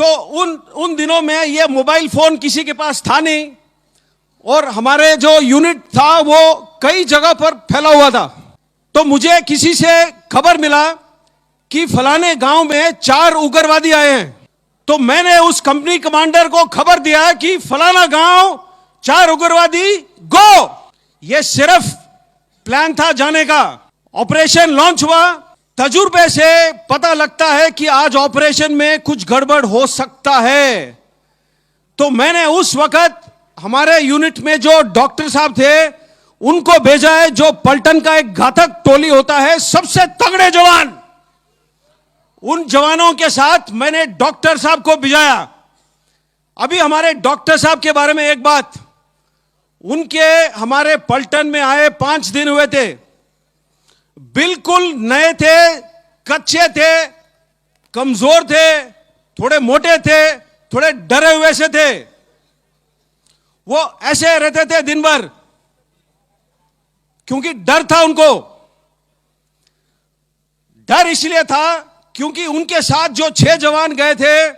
तो उन दिनों में ये मोबाइल फोन किसी के पास था नहीं, और हमारे जो यूनिट था वो कई जगह पर फैला हुआ था। तो मुझे किसी से खबर मिला कि फलाने गांव में 4 उग्रवादी आए हैं। तो मैंने उस कंपनी कमांडर को खबर दिया कि फलाना गांव 4 उग्रवादी गो। ये सिर्फ प्लान था जाने का। ऑपरेशन लॉन्च हुआ। तजुर्बे से पता लगता है कि आज ऑपरेशन में कुछ गड़बड़ हो सकता है। तो मैंने उस वक्त हमारे यूनिट में जो डॉक्टर साहब थे उनको भेजा है, जो पलटन का एक घातक टोली होता है, सबसे तगड़े जवान। उन जवानों के साथ मैंने डॉक्टर साहब को भिजाया। अभी हमारे डॉक्टर साहब के बारे में एक बात, उनके हमारे पलटन में आए 5 दिन हुए थे, बिल्कुल नए थे, कच्चे थे, कमजोर थे, थोड़े मोटे थे, थोड़े डरे हुए से थे। वो ऐसे रहते थे दिन भर, क्योंकि डर था उनको। डर इसलिए था क्योंकि उनके साथ जो 6 जवान गए थे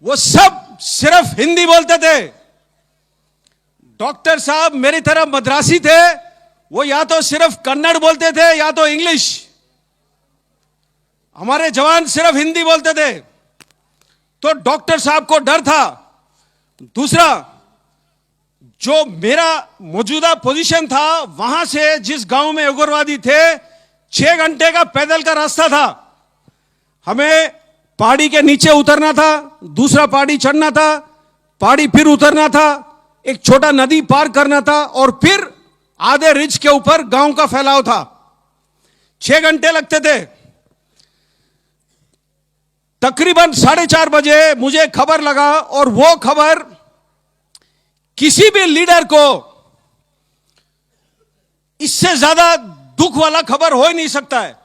वो सब सिर्फ हिंदी बोलते थे। डॉक्टर साहब मेरी तरह मद्रासी थे, वो या तो सिर्फ कन्नड़ बोलते थे या तो इंग्लिश। हमारे जवान सिर्फ हिंदी बोलते थे। तो डॉक्टर साहब को डर था। दूसरा, जो मेरा मौजूदा पोजीशन था, वहां से जिस गांव में उग्रवादी थे 6 घंटे का पैदल का रास्ता था। हमें पहाड़ी के नीचे उतरना था, दूसरा पहाड़ी चढ़ना था, पहाड़ी फिर उतरना था, एक छोटा नदी पार करना था, और फिर आधे रिज के ऊपर गांव का फैलाव था। 6 घंटे लगते थे। तकरीबन 4:30 बजे मुझे खबर लगा, और वो खबर किसी भी लीडर को इससे ज्यादा दुख वाला खबर हो ही नहीं सकता है।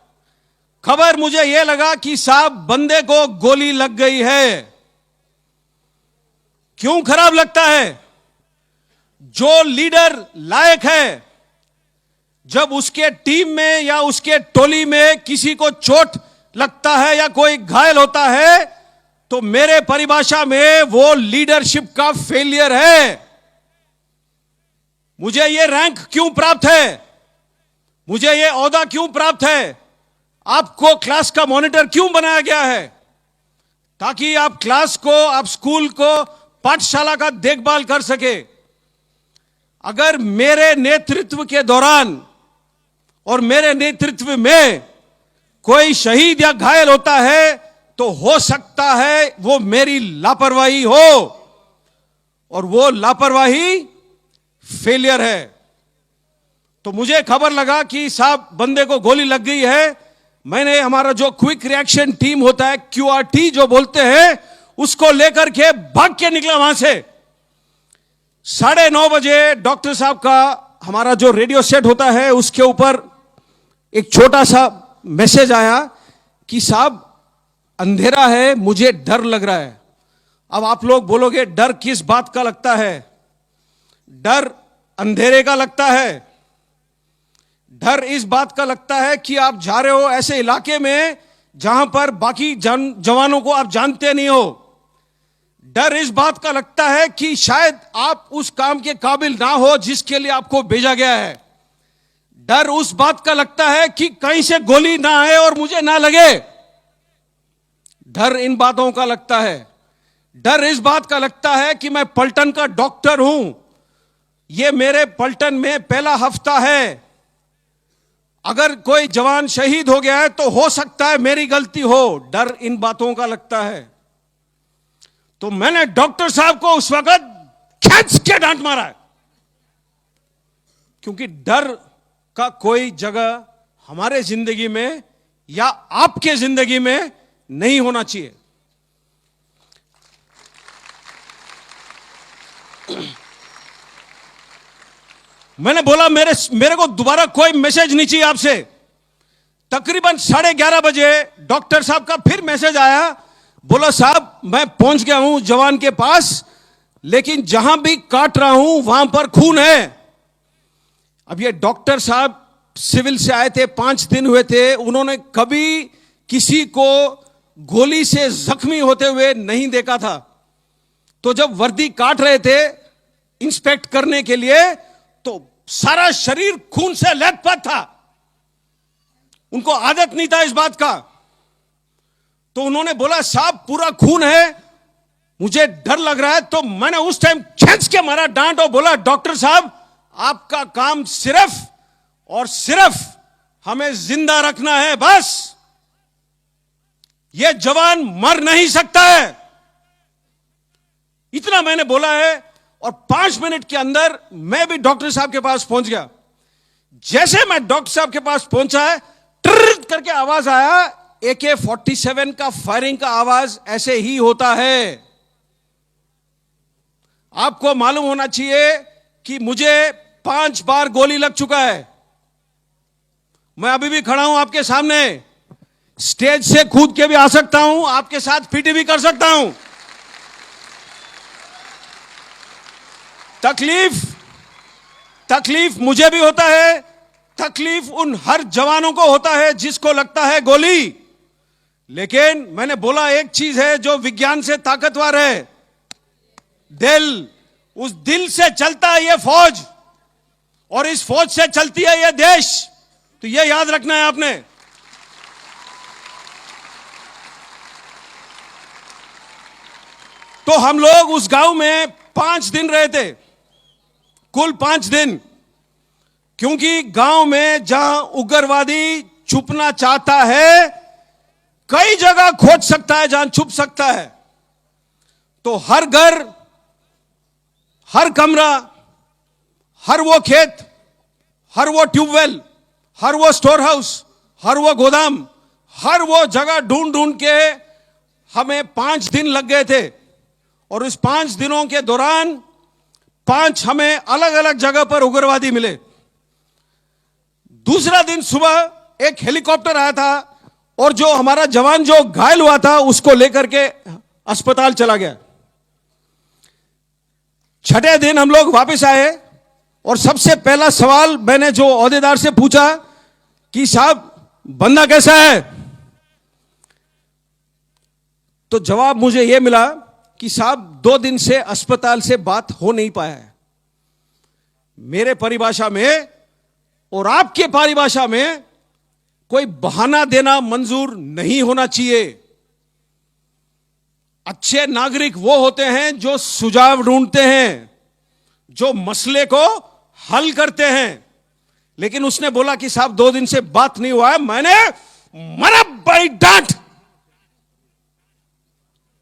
खबर मुझे यह लगा कि साहब बंदे को गोली लग गई है। क्यों खराब लगता है? जो लीडर लायक है, जब उसके टीम में या उसके टोली में किसी को चोट लगता है या कोई घायल होता है, तो मेरे परिभाषा में वो लीडरशिप का फेलियर है। मुझे ये रैंक क्यों प्राप्त है? मुझे ये ओहदा क्यों प्राप्त है? आपको क्लास का मॉनिटर क्यों बनाया गया है? ताकि आप क्लास को, आप स्कूल को, पाठशाला का देखभाल कर सके। अगर मेरे नेतृत्व के दौरान और मेरे नेतृत्व में कोई शहीद या घायल होता है, तो हो सकता है वो मेरी लापरवाही हो, और वो लापरवाही फेलियर है। तो मुझे खबर लगा कि साहब बंदे को गोली लग गई है। मैंने हमारा जो क्विक रिएक्शन टीम होता है, QRT जो बोलते हैं, उसको लेकर के भाग के निकला वहां से। 9:30 बजे डॉक्टर साहब का हमारा जो रेडियो सेट होता है उसके ऊपर एक छोटा सा मैसेज आया कि साहब अंधेरा है, मुझे डर लग रहा है। अब आप लोग बोलोगे डर किस बात का लगता है? डर अंधेरे का लगता है। डर इस बात का लगता है कि आप जा रहे हो ऐसे इलाके में जहां पर बाकी जवानों को आप जानते नहीं हो। डर इस बात का लगता है कि शायद आप उस काम के काबिल ना हो जिसके लिए आपको भेजा गया है। डर उस बात का लगता है कि कहीं से गोली ना आए और मुझे ना लगे। डर इन बातों का लगता है। डर इस बात का लगता है कि मैं पलटन का डॉक्टर हूं, ये मेरे पलटन में पहला हफ्ता है, अगर कोई जवान शहीद हो गया है तो हो सकता है मेरी गलती हो। डर इन बातों का लगता है। तो मैंने डॉक्टर साहब को उस वक्त खींच के डांट मारा है, क्योंकि डर का कोई जगह हमारे जिंदगी में या आपके जिंदगी में नहीं होना चाहिए। मैंने बोला मेरे को दोबारा कोई मैसेज नहीं चाहिए आपसे। तकरीबन 11:30 बजे डॉक्टर साहब का फिर मैसेज आया, बोला साहब मैं पहुंच गया हूं जवान के पास, लेकिन जहां भी काट रहा हूं वहां पर खून है। अब ये डॉक्टर साहब सिविल से आए थे, 5 दिन हुए थे, उन्होंने कभी किसी को गोली से जख्मी होते हुए नहीं देखा था। तो जब वर्दी काट रहे थे इंस्पेक्ट करने के लिए, तो सारा शरीर खून से लथपथ था। उनको आदत नहीं था इस बात का। तो उन्होंने बोला साहब पूरा खून है, मुझे डर लग रहा है। तो मैंने उस टाइम खींच के मारा डांट और बोला डॉक्टर साहब आपका काम सिर्फ और सिर्फ हमें जिंदा रखना है, बस। यह जवान मर नहीं सकता है, इतना मैंने बोला है। और 5 मिनट के अंदर मैं भी डॉक्टर साहब के पास पहुंच गया। जैसे मैं डॉक्टर साहब के पास पहुंचा है, ट्रर करके आवाज आया, AK-47 का फायरिंग का आवाज ऐसे ही होता है। आपको मालूम होना चाहिए कि मुझे 5 बार गोली लग चुका है। मैं अभी भी खड़ा हूं आपके सामने, स्टेज से कूद के भी आ सकता हूं, आपके साथ पीटी भी कर सकता हूं। तकलीफ मुझे भी होता है, तकलीफ उन हर जवानों को होता है जिसको लगता है गोली। लेकिन मैंने बोला एक चीज है जो विज्ञान से ताकतवर है, दिल। उस दिल से चलता है यह फौज, और इस फौज से चलती है यह देश। तो यह याद रखना है आपने। तो हम लोग उस गांव में 5 दिन रहे थे, कुल 5 दिन। क्योंकि गांव में जहां उग्रवादी छुपना चाहता है, कई जगह खोज सकता है जहां छुप सकता है। तो हर घर, हर कमरा, हर वो खेत, हर वो ट्यूबवेल, हर वो स्टोर हाउस, हर वो गोदाम, हर वो जगह ढूंढ ढूंढ के हमें 5 दिन लग गए थे। और इस 5 दिनों के दौरान 5 हमें अलग अलग जगह पर उग्रवादी मिले। दूसरा दिन सुबह एक हेलीकॉप्टर आया था, और जो हमारा जवान जो घायल हुआ था उसको लेकर के अस्पताल चला गया। छठे दिन हम लोग वापस आए, और सबसे पहला सवाल मैंने जो ओहदेदार से पूछा कि साहब बंदा कैसा है, तो जवाब मुझे यह मिला कि साहब 2 दिन से अस्पताल से बात हो नहीं पाया है। मेरे परिभाषा में और आपके परिभाषा में कोई बहाना देना मंजूर नहीं होना चाहिए। अच्छे नागरिक वो होते हैं जो सुझाव ढूंढते हैं, जो मसले को हल करते हैं। लेकिन उसने बोला कि साहब 2 दिन से बात नहीं हुआ है। मैंने मरा बड़ी डांट।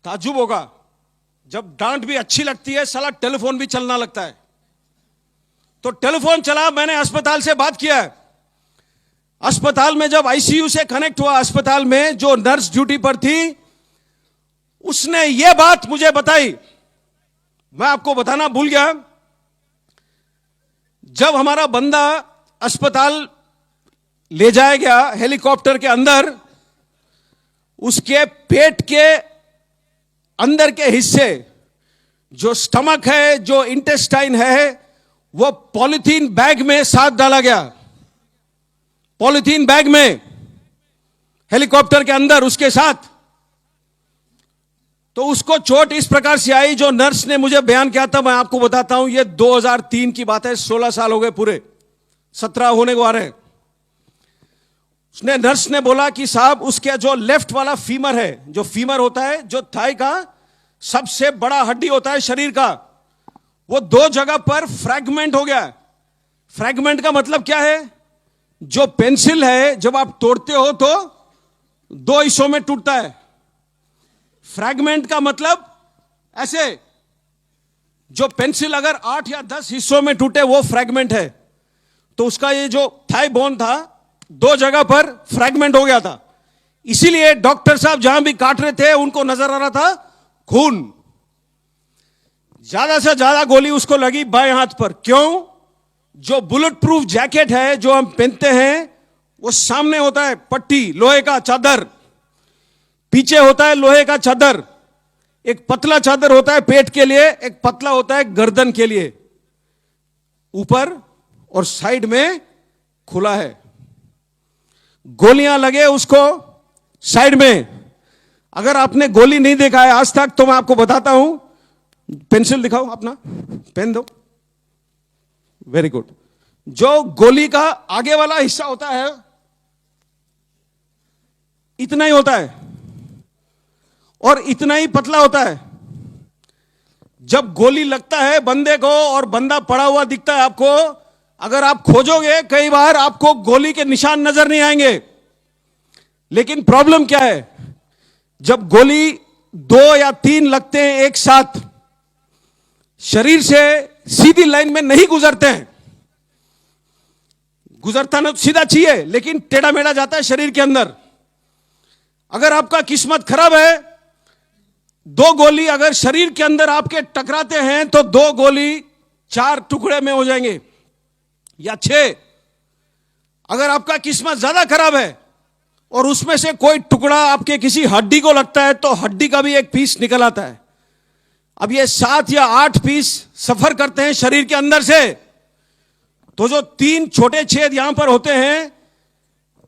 ताज्जुब होगा, जब डांट भी अच्छी लगती है, साला टेलीफोन भी चलना लगता है। तो टेलीफोन चला, मैंने अस्पताल से बात किया। अस्पताल में जब आईसीयू से कनेक्ट हुआ, अस्पताल में जो नर्स ड्यूटी पर थी, उसने यह बात मुझे बताई, मैं आपको बताना भूल गया। जब हमारा बंदा अस्पताल ले जाया गया हेलीकॉप्टर के अंदर, उसके पेट के अंदर के हिस्से, जो स्टमक है, जो इंटेस्टाइन है, वो पॉलिथीन बैग में साथ डाला गया। पॉलिथीन बैग में हेलीकॉप्टर के अंदर उसके साथ। तो उसको चोट इस प्रकार से आई, जो नर्स ने मुझे बयान किया था, मैं आपको बताता हूं। यह 2003 की बात है, 16 साल हो गए पूरे, 17 होने को आ रहे। उसने नर्स ने बोला कि साहब उसके जो लेफ्ट वाला फीमर है, जो फीमर होता है, जो थाई का सबसे बड़ा हड्डी होता है शरीर का, वो 2 जगह पर फ्रैगमेंट हो गया। फ्रैगमेंट का मतलब क्या है? जो पेंसिल है जब आप तोड़ते हो तो 2 हिस्सों में टूटता है। फ्रैगमेंट का मतलब ऐसे, जो पेंसिल अगर 8 या 10 हिस्सों में टूटे वो फ्रैगमेंट है। तो उसका ये जो थाई बोन था, 2 जगह पर फ्रैगमेंट हो गया था। इसीलिए डॉक्टर साहब जहां भी काट रहे थे उनको नजर आ रहा था खून। ज्यादा से ज्यादा गोली उसको लगी बाएं हाथ पर। क्यों? जो बुलेट प्रूफ जैकेट है जो हम पहनते हैं, वो सामने होता है पट्टी, लोहे का चादर, पीछे होता है लोहे का चादर। एक पतला चादर होता है पेट के लिए, एक पतला होता है गर्दन के लिए। ऊपर और साइड में खुला है। गोलियां लगे उसको साइड में। अगर आपने गोली नहीं देखा है आज तक तो मैं आपको बताता हूं, पेंसिल दिखाओ अपना, पेन दो, वेरी गुड। जो गोली का आगे वाला हिस्सा होता है इतना ही होता है और इतना ही पतला होता है। जब गोली लगता है बंदे को और बंदा पड़ा हुआ दिखता है आपको, अगर आप खोजोगे कई बार आपको गोली के निशान नजर नहीं आएंगे। लेकिन प्रॉब्लम क्या है, जब गोली 2 या 3 लगते हैं एक साथ, शरीर से सीधी लाइन में नहीं गुजरते हैं। गुजरता ना तो सीधा चाहिए, लेकिन टेढ़ा मेढ़ा जाता है शरीर के अंदर। अगर आपका किस्मत खराब है, 2 गोली अगर शरीर के अंदर आपके टकराते हैं तो 2 गोली 4 टुकड़े में हो जाएंगे या 6। अगर आपका किस्मत ज्यादा खराब है और उसमें से कोई टुकड़ा आपके किसी हड्डी को लगता है तो हड्डी का भी एक पीस निकल आता है। अब ये 7 या 8 पीस सफर करते हैं शरीर के अंदर से। तो जो 3 छोटे छेद यहां पर होते हैं,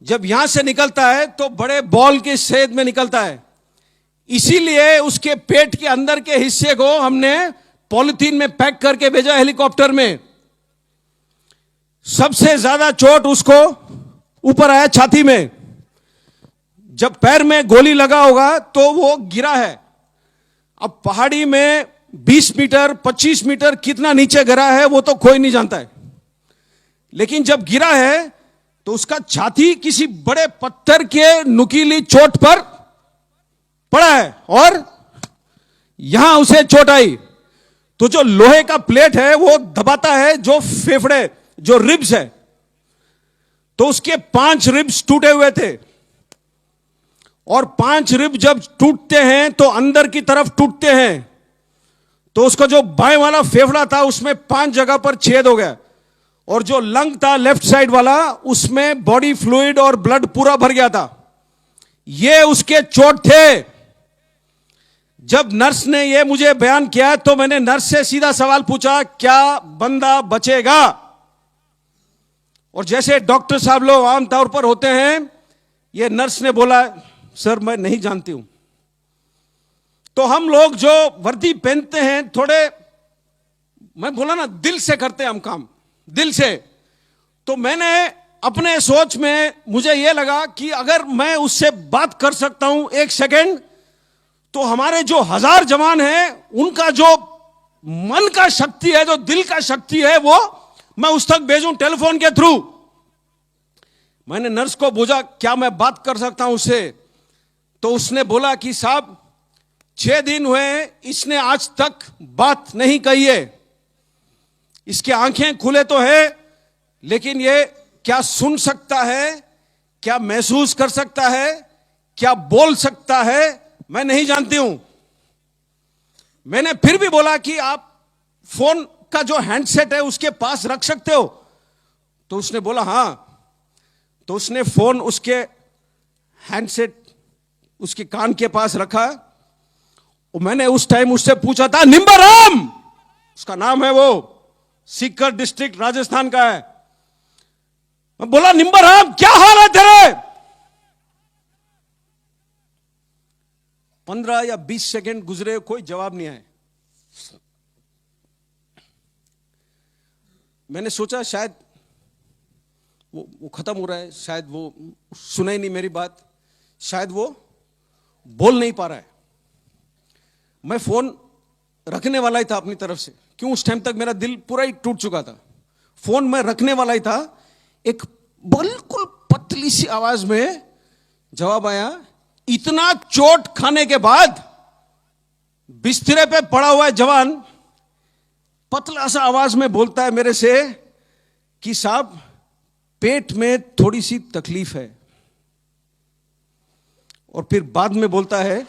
जब यहां से निकलता है तो बड़े बॉल के छेद में निकलता है। इसीलिए उसके पेट के अंदर के हिस्से को हमने पॉलिथीन में पैक करके भेजा हेलीकॉप्टर में। सबसे ज्यादा चोट उसको ऊपर आया छाती में। जब पैर में गोली लगा होगा तो वो गिरा है। अब पहाड़ी में 20 मीटर 25 मीटर कितना नीचे गिरा है वो तो कोई नहीं जानता है, लेकिन जब गिरा है तो उसका छाती किसी बड़े पत्थर के नुकीली चोट पर पड़ा है और यहां उसे चोट आई। तो जो लोहे का प्लेट है वो दबाता है जो फेफड़े, जो रिब्स है। तो उसके 5 रिब्स टूटे हुए थे और 5 रिब जब टूटते हैं तो अंदर की तरफ टूटते हैं। तो उसका जो बाएं वाला फेफड़ा था उसमें 5 जगह पर छेद हो गया और जो लंग था लेफ्ट साइड वाला उसमें बॉडी फ्लूइड और ब्लड पूरा भर गया था। ये उसके चोट थे। जब नर्स ने ये मुझे बयान किया तो मैंने नर्स से सीधा सवाल पूछा, क्या बंदा बचेगा? और जैसे डॉक्टर साहब लोग आमतौर पर होते हैं, ये नर्स ने बोला, सर मैं नहीं जानती हूं। तो हम लोग जो वर्दी पहनते हैं थोड़े, मैं बोला ना, दिल से करते हैं हम काम, दिल से। तो मैंने अपने सोच में मुझे यह लगा कि अगर मैं उससे बात कर सकता हूं 1 सेकेंड, तो हमारे जो 1000 जवान हैं उनका जो मन का शक्ति है, जो दिल का शक्ति है, वो मैं उस तक भेजूं टेलीफोन के थ्रू। मैंने नर्स को पूछा, क्या मैं बात कर सकता हूं उससे? तो उसने बोला कि साहब 6 दिन हुए, इसने आज तक बात नहीं कही है। इसकी आंखें खुले तो है, लेकिन ये क्या सुन सकता है, क्या महसूस कर सकता है, क्या बोल सकता है, मैं नहीं जानती हूं। मैंने फिर भी बोला कि आप फोन का जो हैंडसेट है उसके पास रख सकते हो? तो उसने बोला हां। तो उसने फोन उसके हैंडसेट उसके कान के पास रखा और मैंने उस टाइम उससे पूछा था, निम्बाराम उसका नाम है, वो सीकर डिस्ट्रिक्ट राजस्थान का है। मैं बोला, निम्बाराम क्या हाल है तेरे? 15 या 20 सेकंड गुजरे, कोई जवाब नहीं आया। मैंने सोचा शायद वो खत्म हो रहा है, शायद वो सुना ही नहीं मेरी बात, शायद वो बोल नहीं पा रहा है। मैं फोन रखने वाला ही था अपनी तरफ से, क्यों उस टाइम तक मेरा दिल पूरा ही टूट चुका था। फोन मैं रखने वाला ही था। एक बिल्कुल पतली सी आवाज में जवाब आया, इतना चोट खाने के बाद बिस्तरे पे पड़ा हुआ है जवान, पतला सा आवाज में बोलता है मेरे से कि साहब पेट में थोड़ी सी तकलीफ है। और फिर बाद में बोलता है,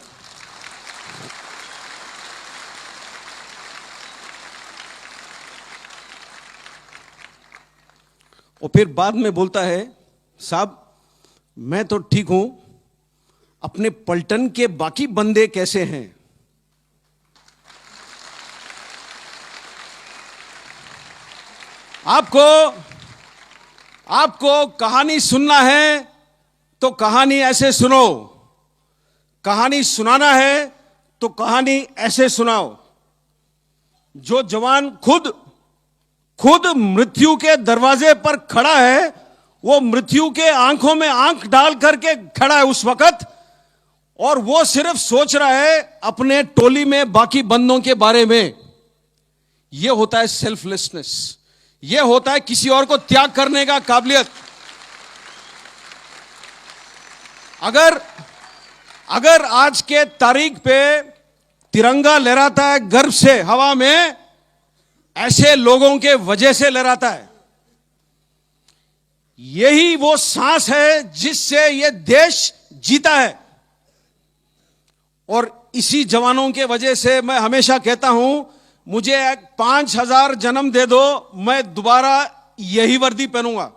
साहब मैं तो ठीक हूं, अपने पलटन के बाकी बंदे कैसे हैं? आपको कहानी सुनना है तो कहानी ऐसे सुनो। कहानी सुनाना है तो कहानी ऐसे सुनाओ। जो जवान खुद मृत्यु के दरवाजे पर खड़ा है, वो मृत्यु के आंखों में आंख डाल करके खड़ा है उस वक्त, और वो सिर्फ सोच रहा है अपने टोली में बाकी बंदों के बारे में। यह होता है सेल्फलेसनेस, यह होता है किसी और को त्याग करने का काबिलियत। अगर आज के तारीख पे तिरंगा लहराता है गर्व से हवा में, ऐसे लोगों के वजह से लहराता है। यही वो सांस है जिससे ये देश जीता है, और इसी जवानों के वजह से मैं हमेशा कहता हूं, मुझे 5000 जन्म दे दो, मैं दोबारा यही वर्दी पहनूंगा।